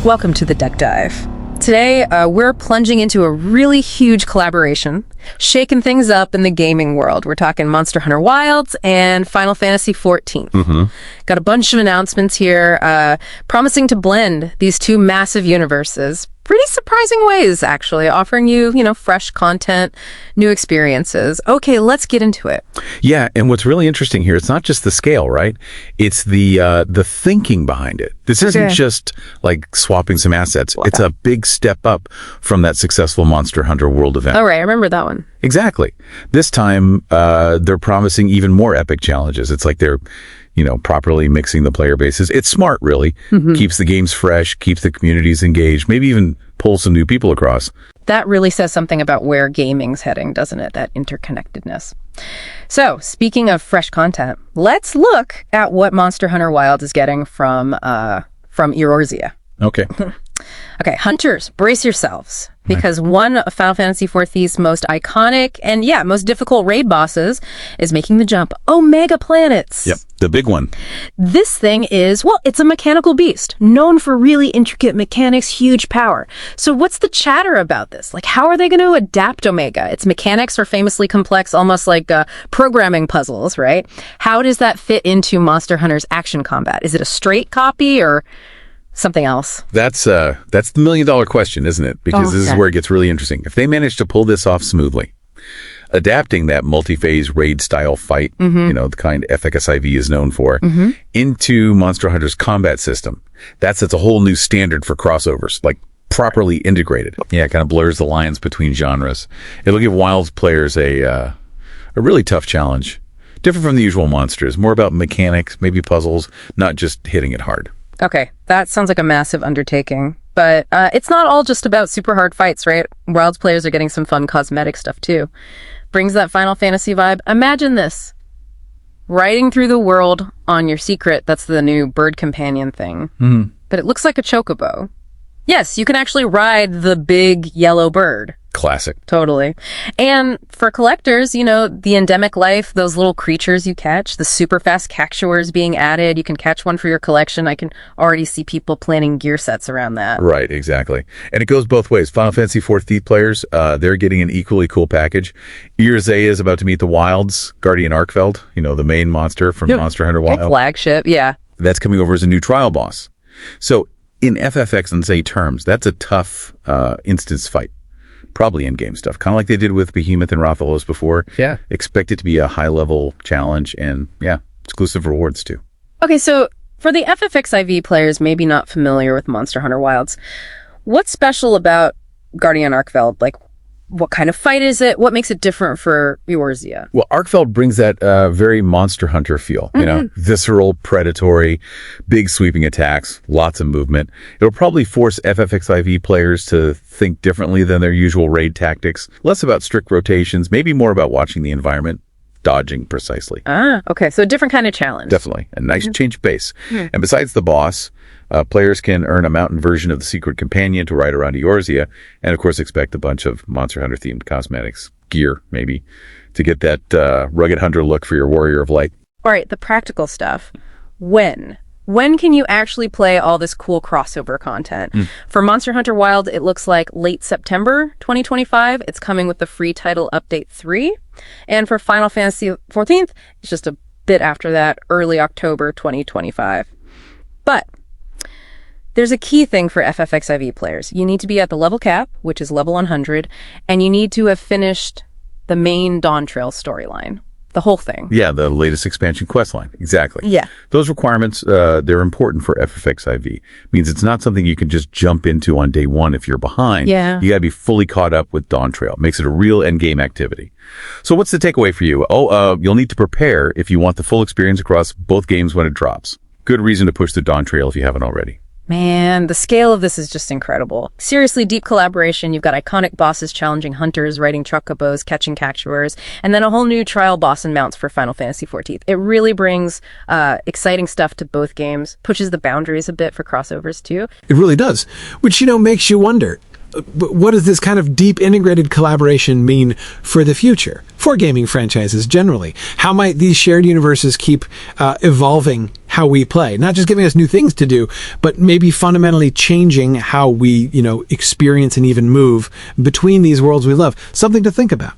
Welcome to the Deck Dive. Today, we're plunging into a really huge collaboration, shaking things up in the gaming world. We're talking Monster Hunter Wilds and Final Fantasy XIV. Got a bunch of announcements here, promising to blend these two massive universes. Pretty surprising ways, actually, offering you, fresh content, new experiences. Okay, let's get into it. Yeah, and what's really interesting here, it's not just the scale, right? It's the thinking behind it. This isn't just like swapping some assets. It's a big step up from that successful Monster Hunter World event. Oh, right, I remember that one. Exactly. This time, they're promising even more epic challenges. It's like they're properly mixing the player bases. It's smart, really. Keeps the games fresh, keeps the communities engaged, maybe even pulls some new people across. That really says something about where gaming's heading, doesn't it? That interconnectedness. So, speaking of fresh content, let's look at what Monster Hunter Wilds is getting from Eorzea. Okay. Okay, hunters, brace yourselves, because one of Final Fantasy XIV's most iconic and, most difficult raid bosses is making the jump. Omega planets. Yep, the big one. This thing is, it's a mechanical beast, known for really intricate mechanics, huge power. So what's the chatter about this? Like, how are they going to adapt Omega? Its mechanics are famously complex, almost like programming puzzles, right? How does that fit into Monster Hunter's action combat? Is it a straight copy or something else? That's the $1 million question, isn't it? Because this is where it gets really interesting. If they manage to pull this off smoothly, adapting that multi-phase raid style fight, the kind FFXIV is known for, into Monster Hunter's combat system, that sets a whole new standard for crossovers, like properly integrated. Yeah, it kind of blurs the lines between genres. It'll give Wilds players a really tough challenge. Different from the usual monsters, more about mechanics, maybe puzzles, not just hitting it hard. Okay, that sounds like a massive undertaking, but it's not all just about super hard fights, right? Wilds players are getting some fun cosmetic stuff too. Brings that Final Fantasy vibe. Imagine this. Riding through the world on your secret, that's the new bird companion thing, but it looks like a chocobo. Yes, you can actually ride the big yellow bird. Classic. Totally. And for collectors, the endemic life, those little creatures you catch, the super fast cactuars being added, you can catch one for your collection. I can already see people planning gear sets around that. Right, exactly. And it goes both ways. Final Fantasy XIV players, they're getting an equally cool package. Eorzea is about to meet the Wilds, Guardian Arkveld, the main monster from Monster Hunter Wilds. Flagship, yeah. That's coming over as a new trial boss. So in FFXIV terms, that's a tough instance fight. Probably in-game stuff, kind of like they did with Behemoth and Rathalos before. Yeah. Expect it to be a high-level challenge and, exclusive rewards too. Okay, so for the FFXIV players maybe not familiar with Monster Hunter Wilds, what's special about Guardian Arkveld? Like, what kind of fight is it? What makes it different for Eorzea? Well, Arkveld brings that very Monster Hunter feel, visceral, predatory, big sweeping attacks, lots of movement. It'll probably force FFXIV players to think differently than their usual raid tactics, less about strict rotations, maybe more about watching the environment, dodging precisely. Okay, so a different kind of challenge. Definitely. A nice change of pace. And besides the boss, players can earn a mountain version of the secret companion to ride around Eorzea, and of course expect a bunch of Monster Hunter themed cosmetics, gear maybe, to get that rugged hunter look for your warrior of light. All right, the practical stuff. When can you actually play all this cool crossover content? For Monster Hunter Wild, it looks like late September 2025. It's coming with the free title update 3. And for Final Fantasy XIV, it's just a bit after that, early October 2025. But there's a key thing for FFXIV players. You need to be at the level cap, which is level 100, and you need to have finished the main Dawn Trail storyline. The whole thing. Yeah, the latest expansion questline. Exactly. Yeah. Those requirements, they're important for FFXIV. Means it's not something you can just jump into on day one if you're behind. Yeah. You got to be fully caught up with Dawn Trail. Makes it a real endgame activity. So what's the takeaway for you? You'll need to prepare if you want the full experience across both games when it drops. Good reason to push the Dawn Trail if you haven't already. Man, the scale of this is just incredible. Seriously, deep collaboration. You've got iconic bosses challenging hunters, riding chocobos, catching cactuars, and then a whole new trial boss and mounts for Final Fantasy XIV. It really brings exciting stuff to both games, pushes the boundaries a bit for crossovers too. It really does, which, makes you wonder, But what does this kind of deep integrated collaboration mean for the future, for gaming franchises generally? How might these shared universes keep evolving how we play? Not just giving us new things to do, but maybe fundamentally changing how we, experience and even move between these worlds we love. Something to think about.